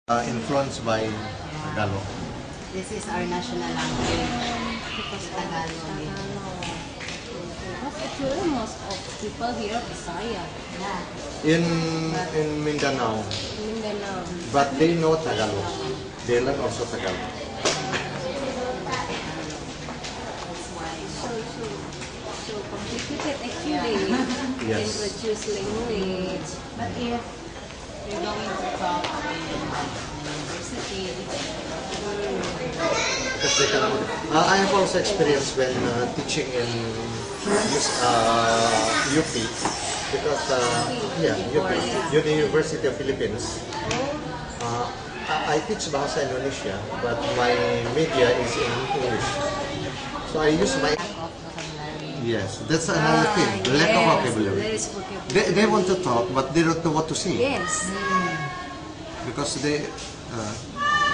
Influenced by Tagalog. This is our national language. Tagalog. Because actually most of people here Bisaya. Yeah. In Mindanao, Mindanao. but they know Tagalog. They learn also Tagalog. So complicated actually. Yes. Introduce language. But if you're going to talk in university, Because they cannot. I have also experienced when teaching in UP, because UP, University of Philippines. I teach Bahasa Indonesia, but my media is in English. So I use my. Yes, that's another thing. Lack of vocabulary. There is vocabulary. They want to talk, but they don't know what to say. Yes. Because they.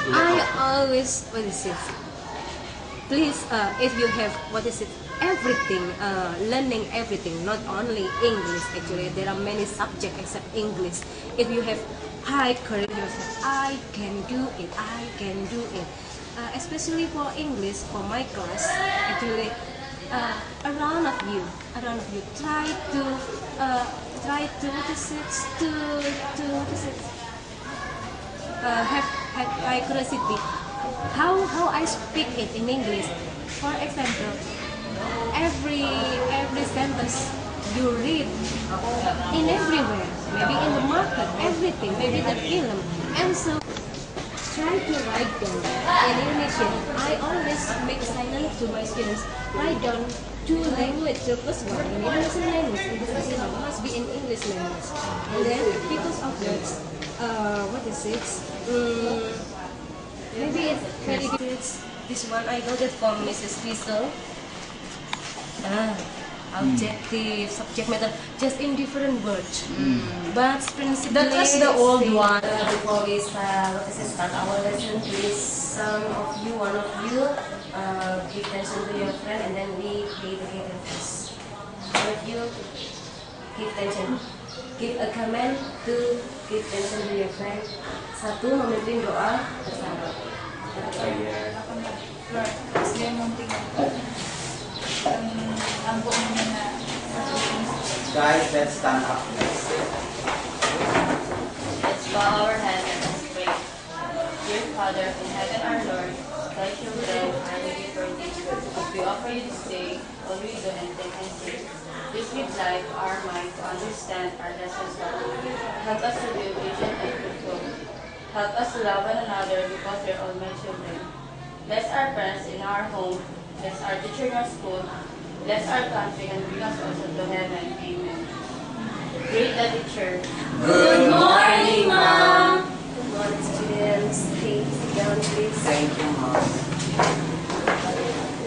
I always, what is it? Please, if you have, what is it? Everything, learning everything, not only English. Actually, there are many subjects except English. If you have high courage, I can do it. I can do it. Especially for English, for my class, actually, around of you, try to what is it? Have high curiosity. How I speak it in English. For example, every sentence you read in everywhere, maybe in the market, everything, maybe the film, and so try to write down in Indonesian. I always make silent to my students. Write down two language. The first one in Indonesian language, and the second one must be in English language. And then because of that, what is it? Maybe it's very good. This one I got it from Mrs. Diesel. Objective, subject matter, just in different words. But principally, that was the old one. Before we start, start our lesson, please, one of you, give attention to your friend, and then we play together first. One of you, give attention. Give a comment to give attention to your friend. Satu, memimpin doa bersama. Guys, let's stand up. Let's bow our heads and pray. Dear Father in heaven, our Lord, thy children are ready for thee. We offer you this day all we do and think and say. Please give life our mind to understand our lessons properly. Help us to be obedient and fruitful. Help us to love one another because we are all my children. Bless our parents in our home. Bless our teacher in our school. Bless our country and bring us also to heaven. Amen. Greet the teacher. Good morning, Mom. Good morning, students. Please sit down, please. Thank you, Mom.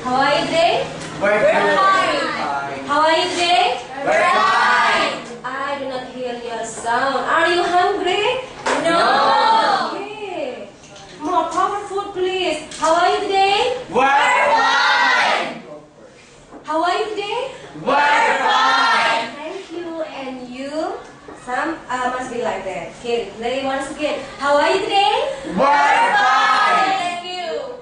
How are you today? We're fine. How are you today? We're fine. I do not hear your sound. Are you hungry? No. Okay. More proper food, please. How are you today? We're fine. How are you today? We're fine. Thank you. And you? Some must be like that. Okay, play once again. How are you today? We're fine. Thank you.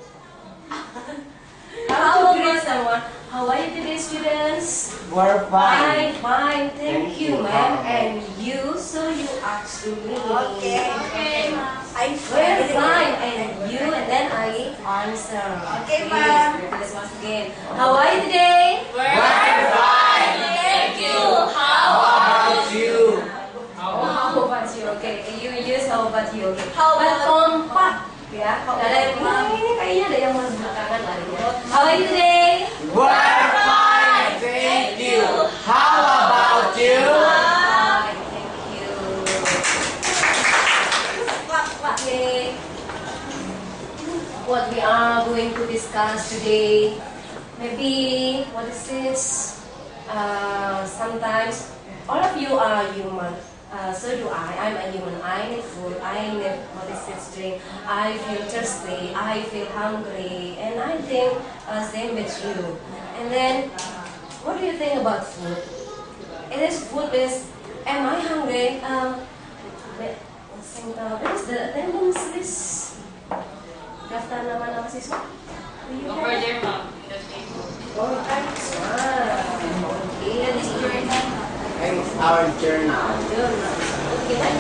How greet someone? How are you today, students? We're fine. Fine. Thank you, ma'am. And you? So you ask to me. Okay. I'm We're fine. And you? And then I answer. Okay, Please, ma'am. repeat this once again. How are you today? We're fine. Thank you. How about you? How about you? Okay, you use how about you? Okay. How about kompak? Ya, ada ini kayaknya ada yang masuk belakangan larinya. How are you today? We're fine. Thank you. How about you? Fine, thank you. Okay. What we are going to discuss today, maybe what is this? Sometimes all of you are human. So do I. I'm a human. I need food. I need what is this drink. I feel thirsty. I feel hungry. And I think same with you. And then, what do you think about food? It is food am I hungry? What is the attendance list? this one? Do you Over have it? there, ma'am. The table. Oh, thanks. Okay, and this journal. It's our journal. Journal. Okay, kan?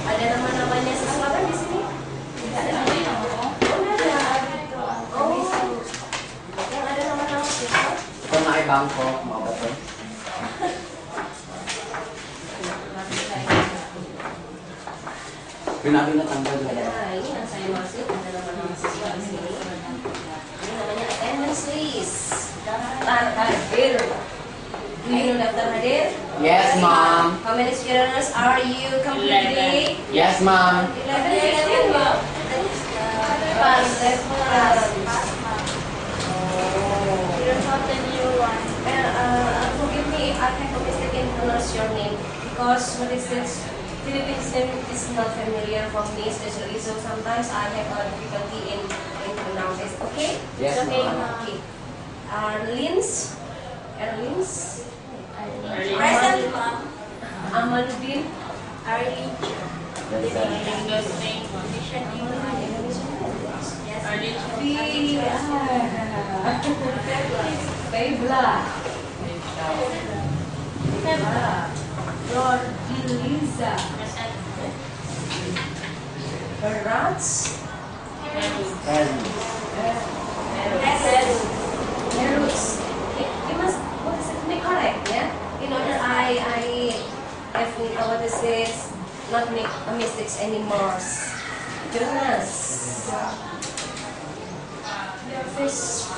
Ada nama-namanya siswa kan di sini? Ada nama-nama. Oh, ada. Oh, yang ada nama-nama siswa. Ito na kay Bangko, mga bato. Pinapinatang ba dito? Nah, ini yang saya maksud ada nama-nama siswa di sini. Ini namanya attendance list. Daftar hadir. Do you know daftar hadir? Yes, ma'am. How many students are you completely? Yes, ma'am. 11, Ma'am. Pas, forgive me if I have a mistake in pronounce your name because what is this? Philippines name is not familiar for me especially, so sometimes I have a difficulty in pronouncing it. Okay? Yes, okay. ma'am. Okay. Erlins. Present, Amaluddin. English name, ma'am. Febla. Rodiliza. Present. Rats. Merus. You must make correct, yeah? In order I have what is this? Not make mistakes anymore. Jonas. Your face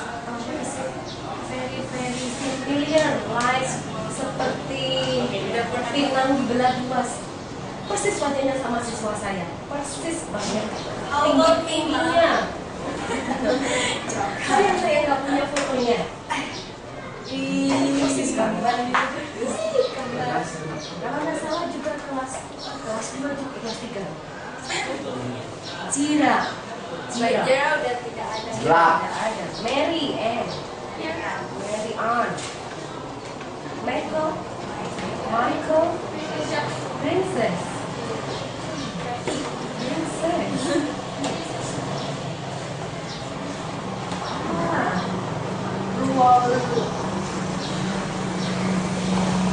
very familiar, like seperti pinang dibelah dua. Persis wajahnya sama siswa saya. Persis banget. Tinggi-tingginya. Sayang saya nggak punya fotonya. Persis banget. Kalau nggak salah juga kelas 5 juga kelas 3. Cira. Udah tidak ada. Black. Ada. Mary Ann. Mary Ann. Michael. Princess. Ruang.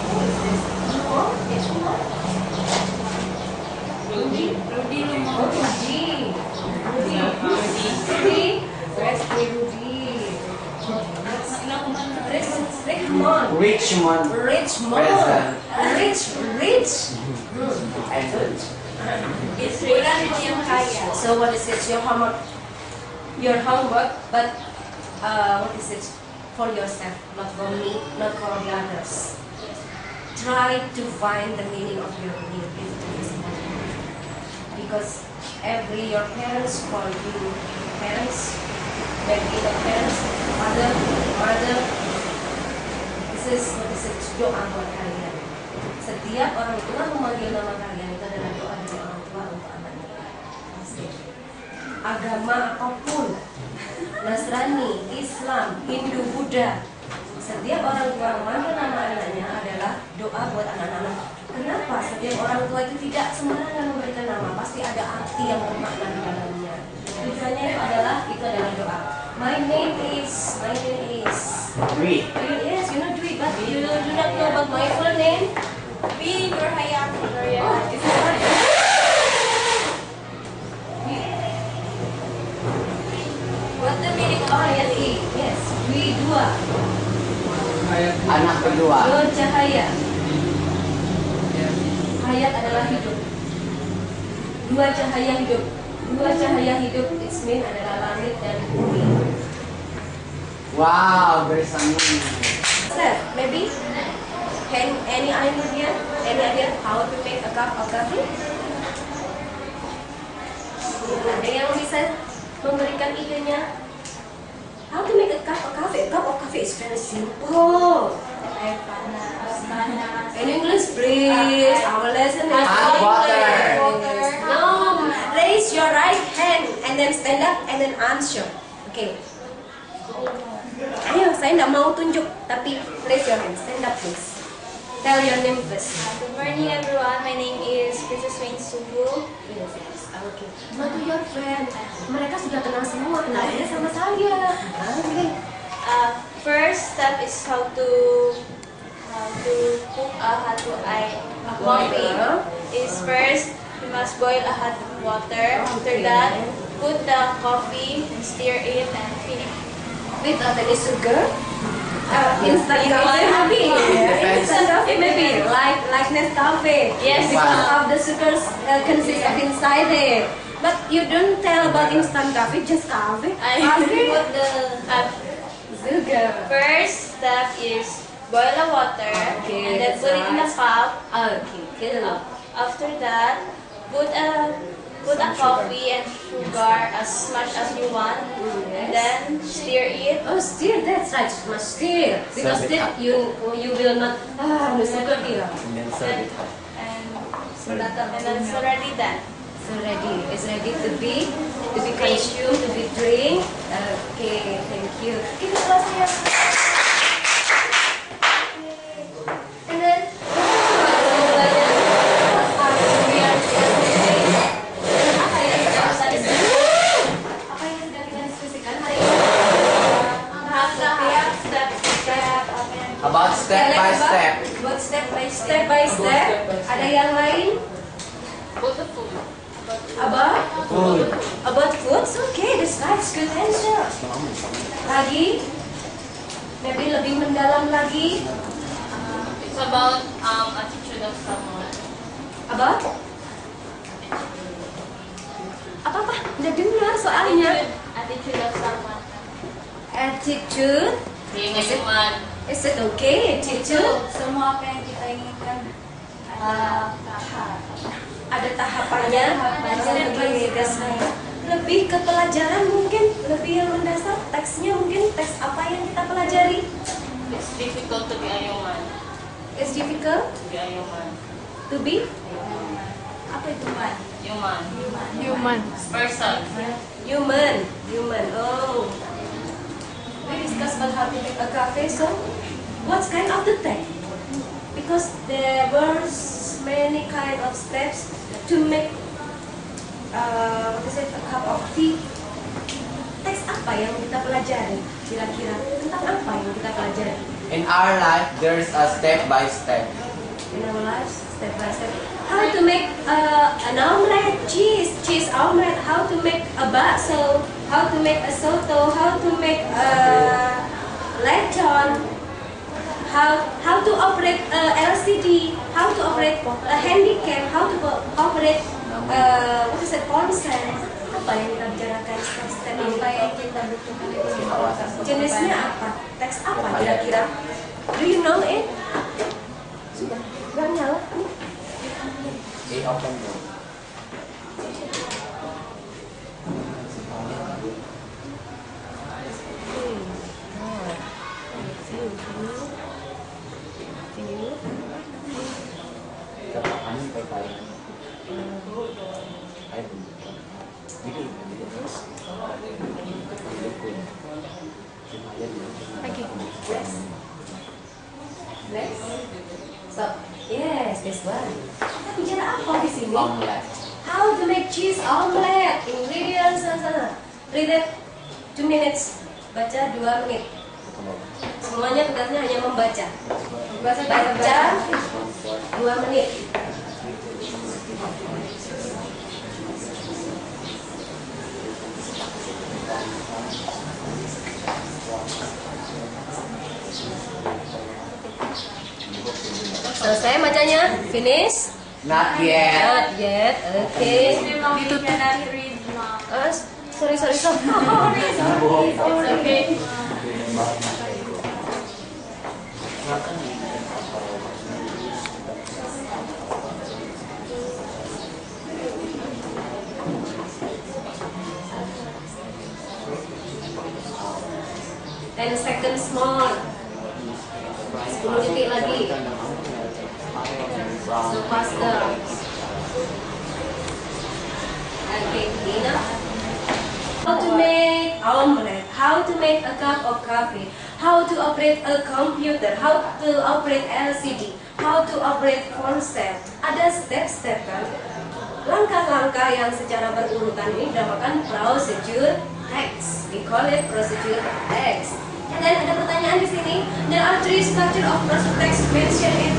Who is this? Ruang? Yes, Ruang. Rudy. Oh, Rudy. Where's the Rudy? Richmond. Present. Rich. And good. So what is it? Your homework. But what is it? For yourself, not for me, not for the others. Try to find the meaning of your name if it is important. Because your parents call you parents, maybe the parents, mother. This is what is it? Doa buat kalian. Setiap orang tua memanggil nama kalian itu adalah doa dari orang tua untuk anaknya. Agama apapun, Nasrani, Islam, Hindu, Buddha, setiap orang tua memanggil nama anaknya adalah doa buat anak-anak. Kenapa? Setiap orang tua itu tidak sembarangan memberikan nama, pasti ada arti yang bermakna di dalamnya. Tujuannya itu adalah doa. My name is Dwi. Yes, you know Dwi, but you do not know about my full name. Dwi Nurhayati. Oh, is that right? What's the meaning of Hayati. Yes, Dwi dua. Anak kedua. Bercahaya. Hayat adalah hidup. Dua cahaya hidup. Dua cahaya hidup, it means adalah langit dan bumi. Wow, very sunny. Sir, maybe any idea how to make a cup of coffee? Ada yang bisa memberikan idenya? How to make a cup of coffee? A cup of coffee is very simple. In English, please. Our lesson is Hot water. No, raise your right hand and then stand up and then answer. Okay. Ayo, saya nggak mau tunjuk, tapi raise your hand, stand up please. Tell your name first. Good morning, everyone. My name is Princess Wayne Subu. Okay. Go to your friend. Mereka sudah kenal semua. Kenalnya sama saya. Okay. First step is how to cook a hot coffee. Is first you must boil a hot water. After that, put the coffee, stir it, and finish. With any sugar? Instant coffee maybe. Instant coffee maybe. Like Nescafe. Yes. Because of the sugars consist of inside it. But you don't tell about instant coffee, just coffee. I Coffee? put the Sugar. first step is boil the water Okay, and then that's put it in the right. cup. Okay, good. After that, put a coffee and sugar as much as you want, and then stir it. Oh, stir, that's right. Must stir. Because Serve it then up. you will not no sugar here. And then serve it hot. And then it's already done. So ready. It's ready to be consumed, to be drink. Okay, thank you. Give it close here. And then apa yang sudah kita diskusikan hari ini? About step by step. Buat step by step. Ada yang lain? Put the food. Food. About foods? Okay, that's right. Good answer. Lagi? Maybe lebih mendalam lagi. It's about attitude of someone. About? Apa-apa? Nggak dengar soalnya. Attitude of someone. Attitude. Being a human. Is it okay? Attitude. Semua apa yang kita inginkan Ada tahapannya. Tahapannya. Lebih lebih ke pelajaran mungkin. Lebih yang mendasar. Teksnya mungkin teks apa yang kita pelajari. It's difficult to be a human. It's difficult To be a human. to be. Apa itu man? Human. Person. Human. Oh. We discuss about how to make a cafe. So, what's kind of the tech? Because there were many kind of steps to make a cup of tea. Teks apa yang kita pelajari? Kira-kira tentang apa yang kita pelajari? In our life, there's a step by step. In our lives, step by step. How to make an omelette, cheese omelette. How to make a bakso. How to make a soto. How to make a lechon. How to operate LCD. How to operate a handicap. How to operate what is it, ponsel. Apa yang kita bicarakan step-step ini? Apa yang kita butuhkan itu? Jenisnya apa? Teks apa kira-kira? Do you know it? Sudah, gak nyala. Open door. Next. So, yes, this one. Kita bicara apa di sini? Omelette. How to make cheese omelette. Ingredients sana. Read it 2 minutes. Baca 2 menit. Semuanya tugasnya hanya membaca. Baca 2 menit. Selesai bacanya? Finish? Not yet. Not yet. Okay. You cannot read now. Sorry. It's okay. And seconds more. 10 detik lagi. So faster. Okay, enough. How to make omelette, how to make a cup of coffee, how to operate a computer, how to operate LCD, how to operate phone set. Ada step-step kan? Langkah-langkah yang secara berurutan ini dinamakan procedure text. We call it procedure text. Dan ada pertanyaan di sini. There are three structure of procedure text mentioned in.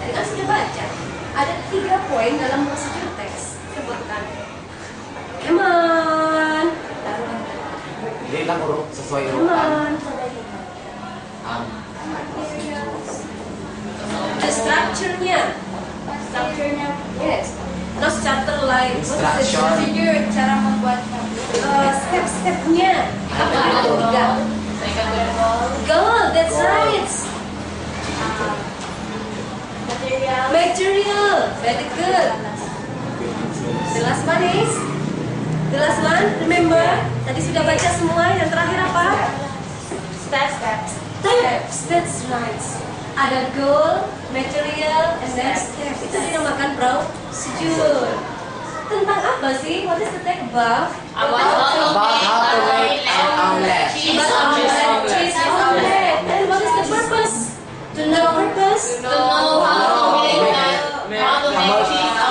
Tadi kan sudah baca. Ada 3 poin dalam procedure text. Sebutkan. Come on. Jadi lang urut sesuai Come urutan. on. The structure-nya. Strukturnya. Yes. Not chapter like Instruction. Procedure, cara membuat step-stepnya. Apa itu? Goal, that's right. material. Material, very good. The last one is? The last one, remember? Tadi sudah baca semua, yang terakhir apa? Steps. Steps, that's right. Ada goal, material, and then steps. Itu dinamakan procedure. Tentang apa sih? What is the text about? About how to make an omelette. Cheese omelette. And what is the purpose? To know purpose? To know how to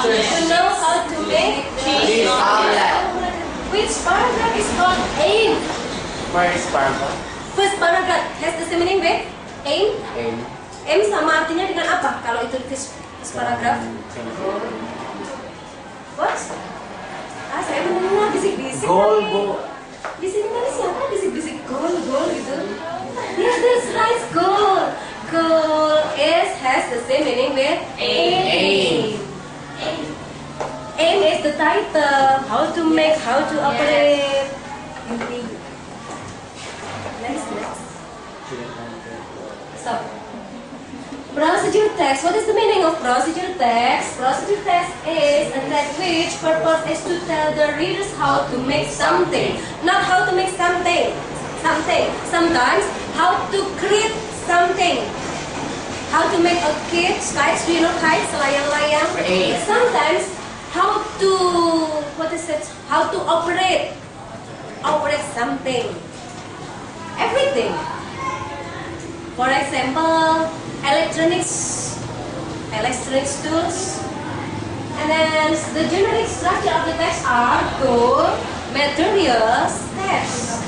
To know how to make Cheese omelette. Which paragraph is called aim? First paragraph. First paragraph has the same meaning with aim. Aim. Aim sama artinya dengan apa? Kalau itu first paragraph? What? Ah, saya mendengar bisik-bisik. Goal, tadi. goal. Di sini tadi siapa bisik-bisik goal gitu? Yes, that's right, goal. Goal has the same meaning with aim. Aim is the title. How to make, how to operate. Next. Stop. Procedure text. What is the meaning of procedure text? Procedure text is a text which purpose is to tell the readers how to make something, not how to make something. Sometimes how to create something. How to make a kite? Kites, do you know kites? Layang-layang. Create. Sometimes how to How to operate something. Everything. For example, electronics tools. And then the generic structure of the text are goal, materials, steps.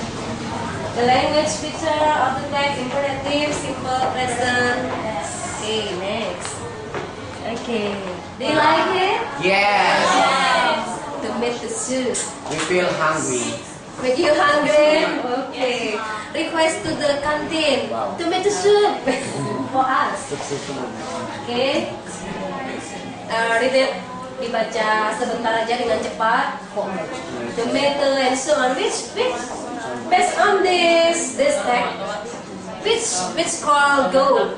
The language feature of the text, imperative, simple, present. Okay, next. Okay. Do you like it? Yes. Tomato soup. We feel hungry. Make you hungry? Okay. Request to the canteen. Wow. Tomato soup for us. Okay. Read it. Dibaca sebentar aja dengan cepat. Tomato and so on. Which based on this text, which call go,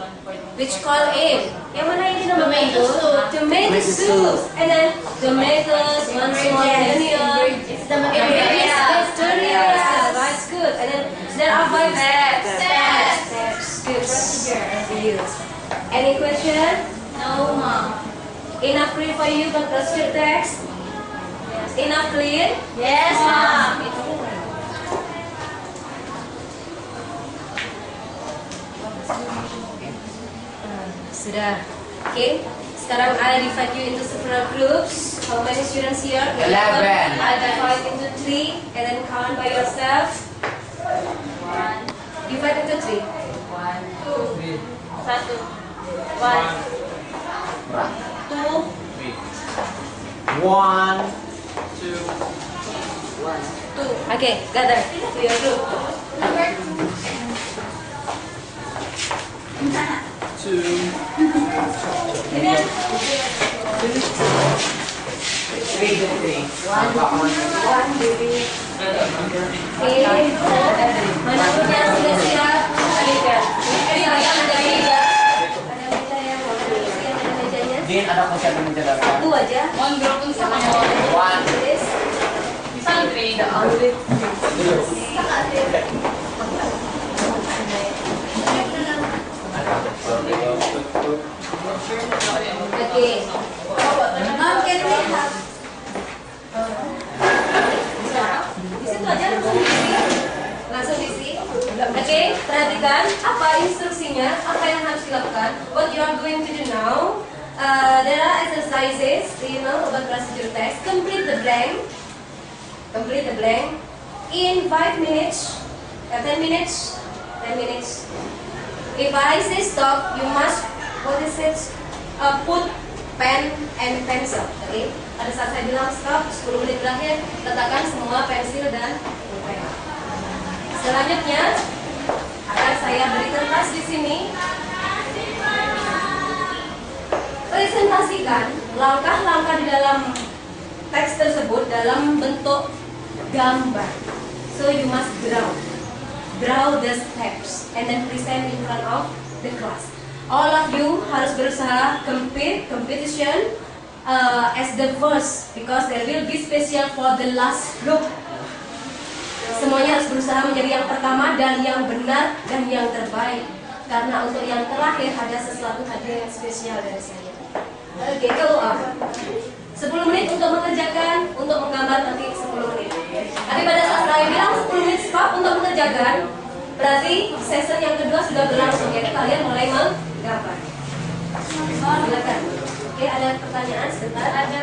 which call aim. Yang mana ini namanya itu? Tomato soup. And then tomatoes, one small onion. Ingredients. That's good. And then there are 5 steps. Good. Views. Any question? No, mom. Enough clear for you the procedure text? Enough clear? Yes, mom. Sudah. Okay. Sekarang I divide you into several groups. How many students here? 11. I divide into 3 and then count by yourself. Divide into 3. 1, 2, 1, 2. 1, 2. Okay, gather to your group. 2. Vivian? 3. 1, baby. Okay. Mana punya sudah siap? Ada meja. Din, ada konsep yang menjadikan. Satu aja. 1 group pun sama 1. This. santri. Okay. Mom, can we have? Di situ aja langsung diisi. Oke, perhatikan apa instruksinya, apa yang harus dilakukan. What you are are going to do now, there are exercises, you know, about procedure text. Complete the blank. Complete the blank in 5 minutes, 10 minutes, 10 minutes. If I say stop, you must, what is it? Put pen and pencil. Okay? Pada saat saya bilang stop, 10 menit terakhir, letakkan semua pensil dan pulpen. Selanjutnya akan saya beri kertas di sini. Presentasikan langkah-langkah di dalam teks tersebut dalam bentuk gambar. So you must draw the steps and then present in front of the class. All of you harus berusaha competition as the first, because there will be special for the last group. Semuanya harus berusaha menjadi yang pertama dan yang benar dan yang terbaik. Karena untuk yang terakhir ada sesuatu hadiah yang spesial dari saya. Oke, go on. 10 menit untuk mengerjakan, untuk menggambar nanti 10 menit. Tapi pada saat saya bilang 10 menit stop untuk mengerjakan, berarti sesi yang kedua sudah berlangsung, yaitu kalian mulai menggambar. Silakan. Oke, ada pertanyaan sebentar. Ada.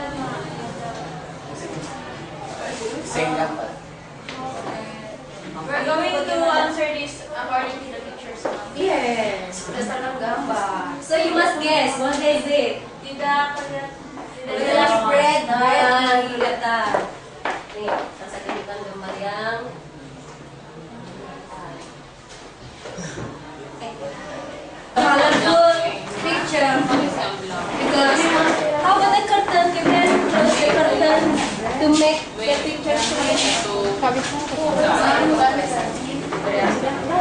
We're going to answer this according to the pictures. Yes, berdasarkan gambar. So you must guess, what is it? Tidak kelihatan. Adalah bread, kelihatan. Nih, saya tunjukkan gambar yang colorful picture. Because how about the curtain? You can close the curtain to make the picture clear.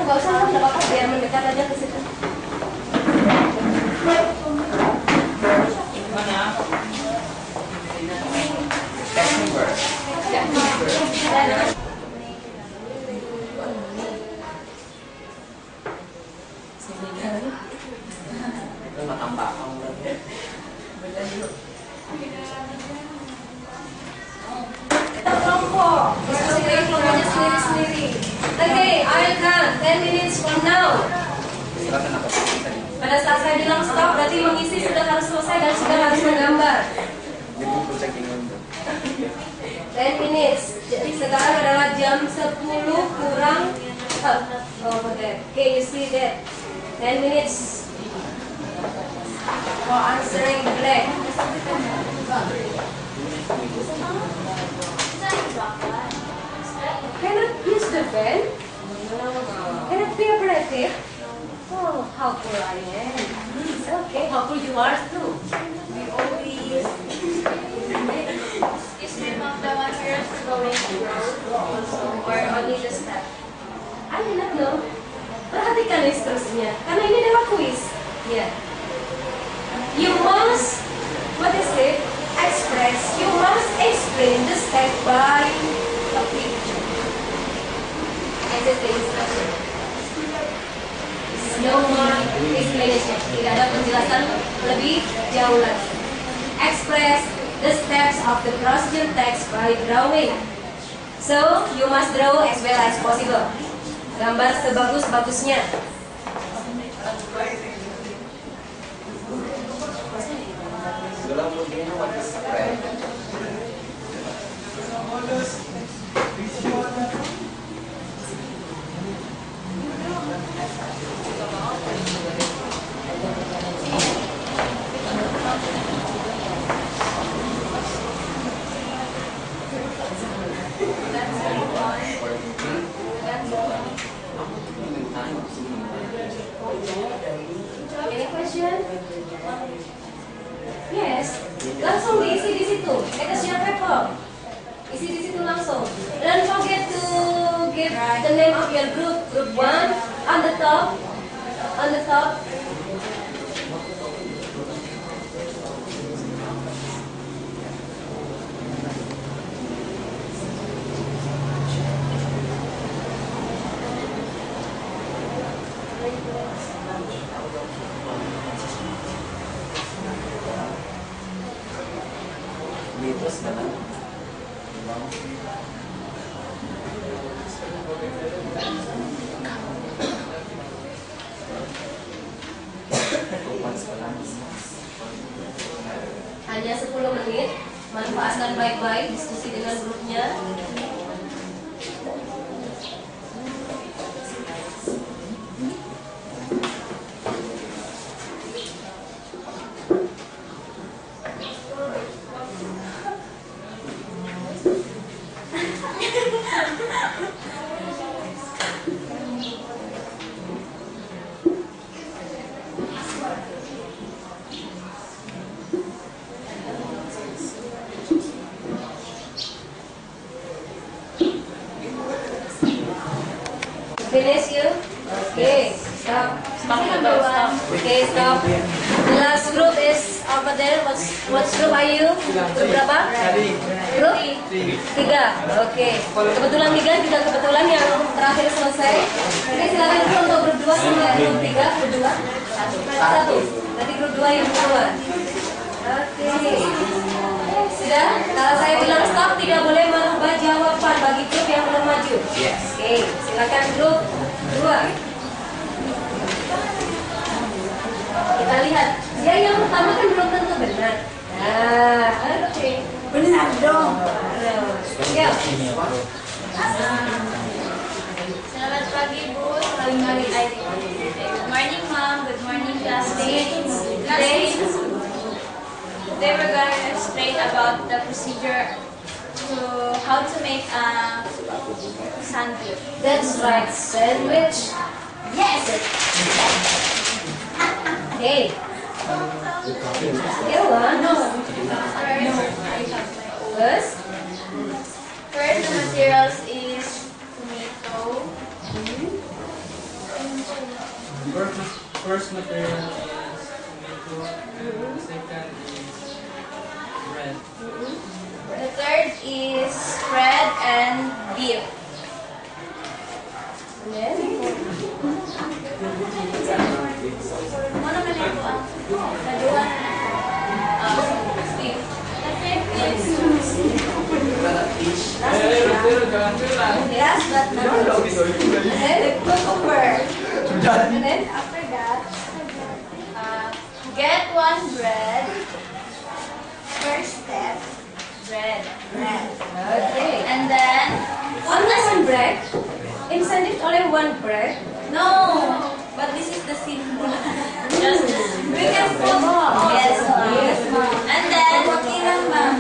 Nggak usah, nggak apa-apa, biar mendekat aja ke situ. Kelompok, diskusi kelompoknya sendiri-sendiri. Okay, I'll count 10 minutes from now. Pada saat saya bilang stop, berarti mengisi sudah harus selesai dan sudah harus menggambar. 10 minutes. Sekarang adalah jam 10 kurang. Okay, you see that. 10 minutes for answering blank. Cannot use the pen? Cannot be operative? Oh, how poor I am. Okay, how poor you are too. We only use is name of the materials going to grow Or only the step? I do not know. Perhatikan instruksinya, karena ini adalah quiz. Yeah. You must, what is it? Express. You must explain the step by a picture. This is the instruction. No more explanation. Tidak ada penjelasan lebih jauh lagi. Express the steps of the procedure text by drawing. So you must draw as well as possible. Gambar sebagus-bagusnya. Any question? Yes. Langsung diisi di situ. Make a sheet paper. Isi di situ langsung. Don't forget to give the name of your group. Group 1 on the top. On the top. Hanya 10 menit, manfaatkan baik-baik diskusi dengan grupnya. Finish you? Okay, stop. Stop the dog, stop. Okay, stop. The last group is over there. What group are you? Group berapa? Group 3. Oke. Kebetulan 3 kebetulan yang terakhir selesai. Oke, silakan dulu untuk grup 2 sama grup 3. Grup 2. Satu. Berarti grup 2 yang keluar. Oke. Sudah? Kalau saya bilang stop, tidak boleh merubah jawaban bagi grup yang belum maju. Oke, silakan grup 2. Kita lihat. Ya, yang pertama kan belum tentu benar. Nah, oke. Benar dong. Ya. Selamat pagi, Bu. Selamat pagi, Aidi. Good morning, Mom. Good morning, classmates. Today we're going to explain about the procedure to how to make a sandwich. That's right. Sandwich. Yes. Hey. You want? No. First. First, the materials is tomato. First material is tomato. Second is bread. The third is bread and beef. And then. Mana man ito ang kedua beef. The fifth is last but not least, the cucumber. And then after that. Get one bread. First step, bread. Okay. And then Only one bread. In sandwich, only one bread. no, but this is the simple. Just we can put yes, ma'am.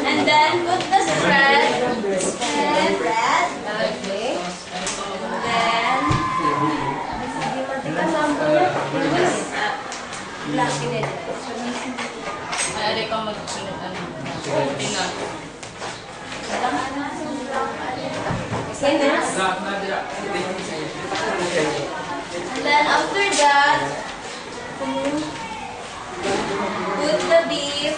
And then put the spread. Bread. Okay. Then Dimatikan lampunya. Belah sini aja. Ay, adik ko magsulit tingnan. Sini. And then after that, put the beef.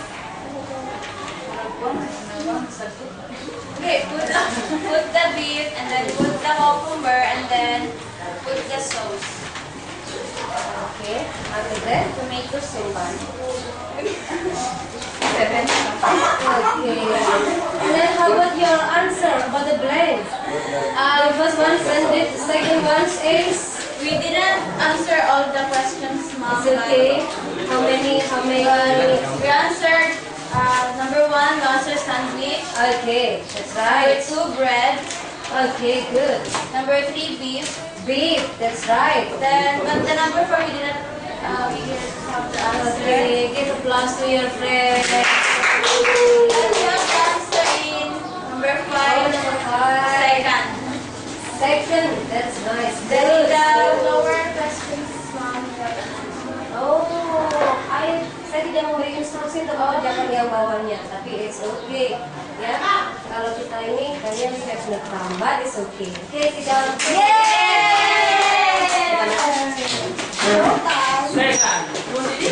Okay, put the beef and then put the cucumber and then put the sauce. Okay. After that, Tomato sauce. seven. Okay. And then how about your answer about the blank? The first one sandwich, second one is. We didn't answer all the questions, Mom. It's okay. How many? We answered number 1, we answered sandwich. Okay, that's Number right. 2, bread. Okay, good. Number 3, beef. Beef, that's right. Then, but the number 4 we didn't have the answer. Okay, give applause to your friend. Then we have the answer in number 5, Number 5. second. Second, that's nice. Then Good. the lower questions, Mom. Oh, saya tidak mau beri instruksi untuk mengerjakan yang bawahnya, tapi it's okay. Ya, kalau kita ini kalian step terlambat, it's okay. Oke, tidak.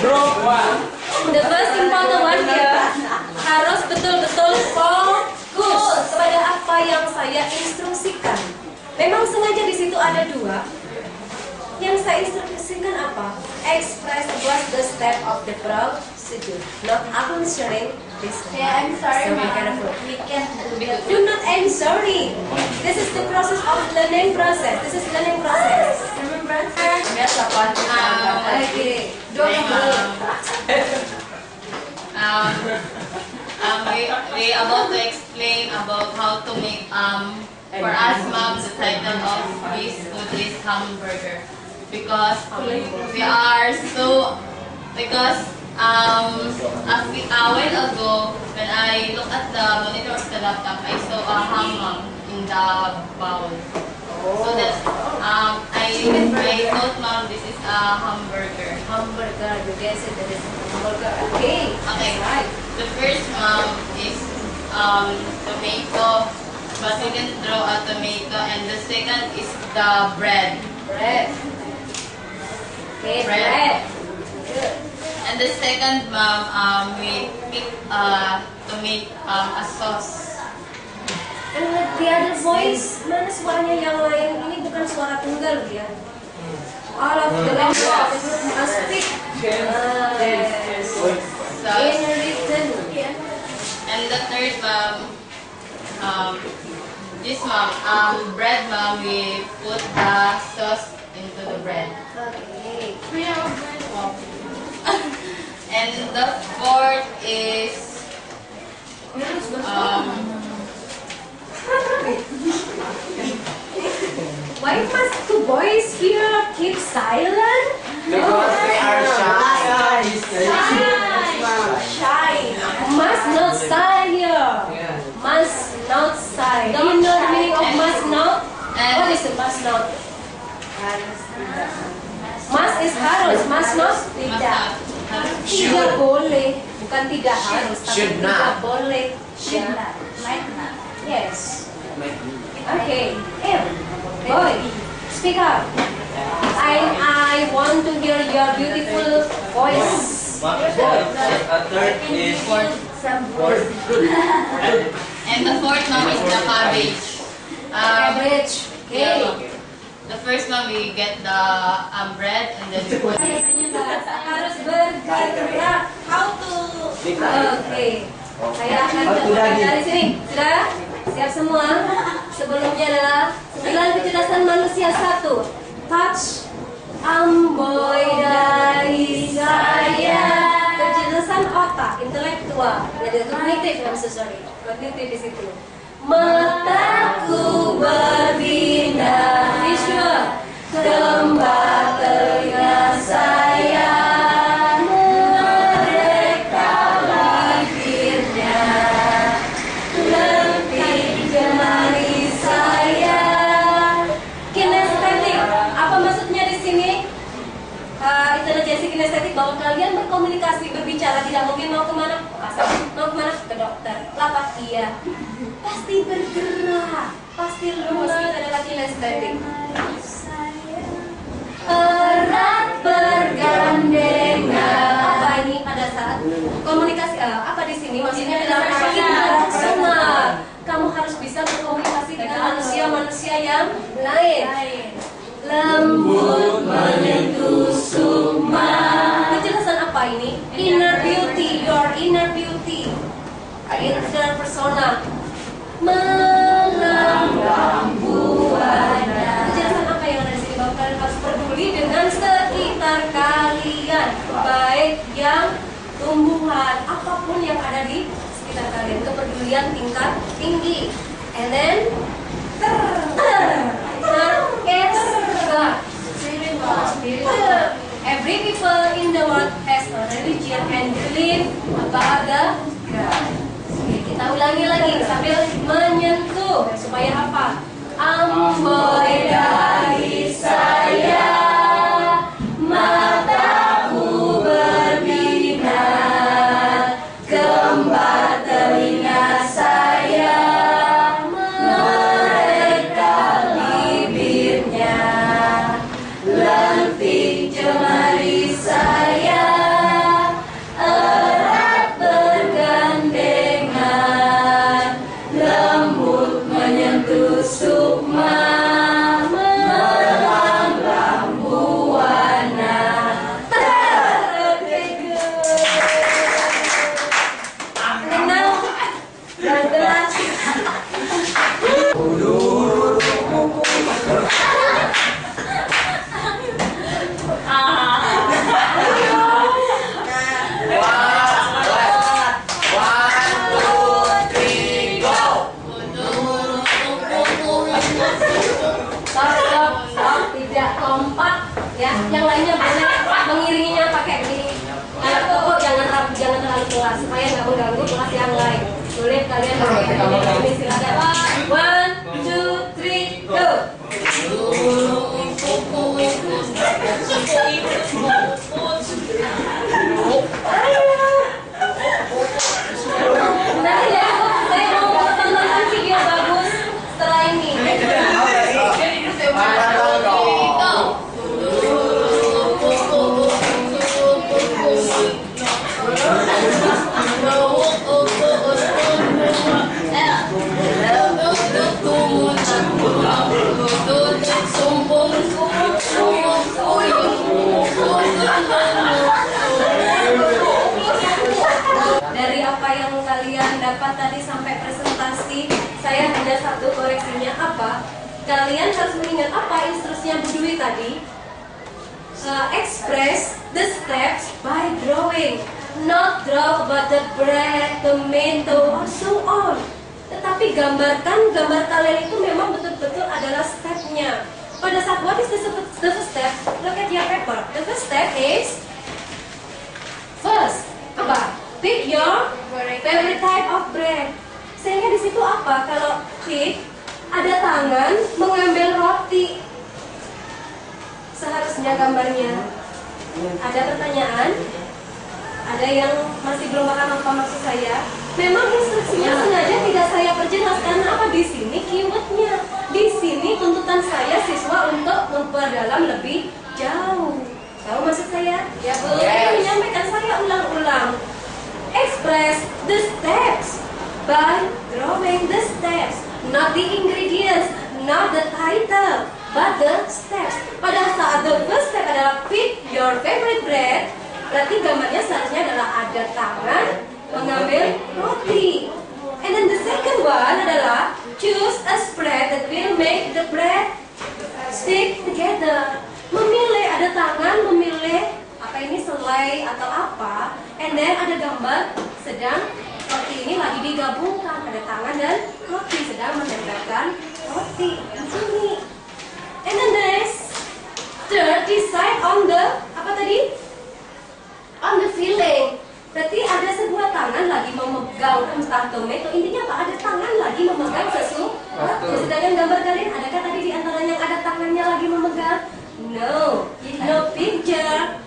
Group 1. The first important one here harus betul-betul fokus kepada apa yang saya instruksikan. Memang sengaja di situ ada 2. Yang saya instruksikan apa? Express what the step of the procedure, not answering this. Yeah, I'm sorry, So be Mom. careful. We can't do that. Do not I'm sorry. This is the process of learning process. This is learning process. Remember? Biasa pa. Okay. We about to explain about how to make for us mom the title of this food is hamburger because we are so a while ago when I looked at the monitor of the laptop I saw a ham in the bowl. So that I told mom this is a hamburger. Hamburger, you guess it, that is hamburger. Okay. Okay, right. The first is tomato, but we didn't draw a tomato, and the second is the bread. Bread. Okay, Bread. bread. Good. And the second we pick tomato a sauce. And the other voice, mana suaranya yang lain? Ini bukan suara tunggal ya. All of the language must speak. Yes. In written. And the third this bread we put the sauce into the bread. Okay. And the fourth is Why must two boys here keep silent? Because they are shy. Shy. Must not sigh here. Must not sigh. Do you know the meaning of must not? What is the must not? Must is harus. Must not? Tidak. Tidak boleh. Bukan tidak harus. Tapi Should not. tidak boleh. Should Ya. not. Might not. Yes. Okay. Boy, speak up. I want to hear your beautiful voice. Third is and the fourth is the cabbage. Average. Okay. Yeah. The first one we get the bread and then we put Harus bergerak. How to? Oke. Saya akan mulai dari sini. Sudah? Siap semua? Sebelumnya adalah 9 kecerdasan manusia 1. Touch amboy dari saya. Kecerdasan otak, intelektual. Jadi kognitif, I'm so sorry. Kognitif di situ. Mataku berpindah visual tempat telinga saya mereka bibirnya lentik jemari saya. Kinestetik, apa maksudnya di sini? Intelijensi kinestetik bahwa kalian berkomunikasi, berbicara tidak mungkin mau kemana? Mau kemana? Ke dokter. Lapak iya. Pasti bergerak, pasti lunak adalah kinestetik. Erat bergandengan. Apa ini pada saat komunikasi? Apa di sini? Maksudnya dalam interaksional. Kamu harus bisa berkomunikasi dengan manusia-manusia yang lain. Lembut menyentuh sukma. Kejelasan apa ini? Inner beauty, your inner beauty. Interpersonal. Melambang buana. Kejelasan apa yang ada di sini? Bahwa kalian harus peduli dengan sekitar kalian, baik yang tumbuhan, apapun yang ada di sekitar kalian. Kepedulian tingkat tinggi. And then every people in the world has a religion and believe about the God. Oke, kita ulangi lagi sambil menyentuh supaya apa? Amboy dari saya, mataku berminat, kembar telinga saya, mereka bibirnya, lentik jemari saya, erat bergandengan, lembut menyentuh sukma, melambang buana. And now, bergerak. One, two, three, go. Nanti ya, saya mau tonton video bagus setelah ini. Dari apa yang kalian dapat tadi sampai presentasi, saya hanya satu koreksinya apa? Kalian harus mengingat apa instruksinya Bu Dwi tadi? Express the steps by drawing, not draw about the bread, tomato, or so on. Tetapi gambar kalian itu memang betul-betul adalah stepnya. Pada saat what is the first step? Look at your paper. The first step is first apa? Pick your favorite type of bread. Sehingga di situ apa? Kalau pick ada tangan mengambil roti. Seharusnya gambarnya. Ada pertanyaan? Ada yang masih belum paham apa maksud saya? Memang instruksinya sengaja tidak saya perjelas karena apa di sini keywordnya. Di sini tuntutan saya siswa untuk memperdalam lebih jauh. Tahu maksud saya? Ya Bu. Menyampaikan saya ulang-ulang. Express the steps by drawing the steps, not the ingredients, not the title, but the steps. Pada saat the first step adalah pick your favorite bread, berarti gambarnya seharusnya adalah ada tangan mengambil roti. And then the second one adalah choose a spread that will make the bread stick together. Memilih, ada tangan memilih apa ini selai atau apa, and then ada gambar sedang roti ini lagi digabungkan, ada tangan dan roti sedang menempelkan roti di sini. And then the next third decide on the apa tadi? On the filling. Berarti ada sebuah tangan lagi memegang entah tomato, intinya apa? Ada tangan lagi memegang sesuatu. Sedangkan gambar kalian adakah tadi di antaranya yang ada tangannya lagi memegang? No, no picture.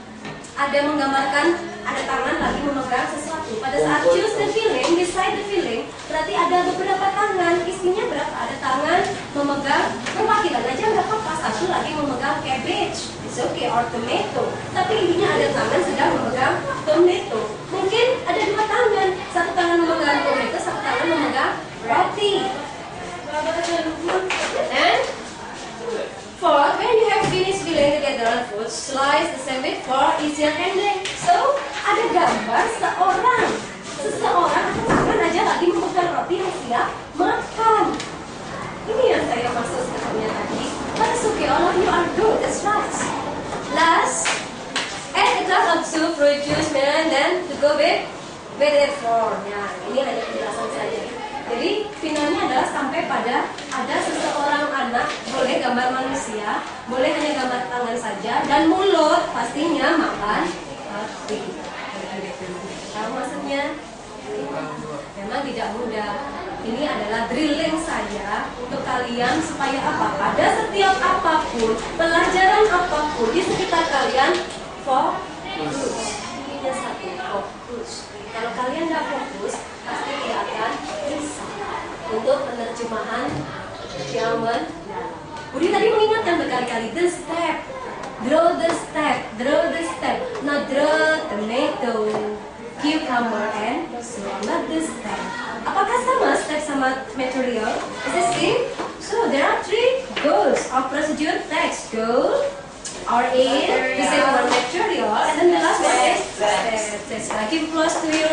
Ada menggambarkan ada tangan lagi memegang sesuatu. Pada saat choose the filling, decide the filling, berarti ada beberapa tangan. Isinya berapa? Ada tangan memegang, perwakilan aja nggak apa-apa. Satu lagi memegang cabbage, it's okay, or tomato. Tapi intinya ada tangan sedang memegang tomato. Mungkin ada dua tangan, satu tangan memegang tomato, satu tangan memegang roti. And fourth, when you have finished filling together food, slice the sandwich for easier handling. So, ada gambar seseorang atau tangan aja lagi memegang roti yang siap makan. Ini yang saya maksud sebenarnya tadi. But it's okay, all of you are good, that's right. Last, add a glass of soup, fruit juice, and then to go with it for. Ya, ini hanya penjelasan saja. Jadi finalnya adalah sampai pada ada seseorang anak, boleh gambar manusia, boleh hanya gambar tangan saja, dan mulut pastinya makan roti. Tahu maksudnya? Memang tidak mudah. Ini adalah drilling saja untuk kalian supaya apa? Pada setiap apapun, pelajaran apapun di sekitar kalian, fokus. Ininya satu, fokus. Kalau kalian nggak fokus, pasti tidak akan bisa untuk penerjemahan Jerman. Budi tadi mengingatkan berkali-kali the step, draw the step, draw the step, not draw tomato, cucumber, and so not the step. Apakah sama step sama material? Is the same? So there are three goals of procedure text. Goal or aim, the second one material, and then the last one is step. Give applause to you.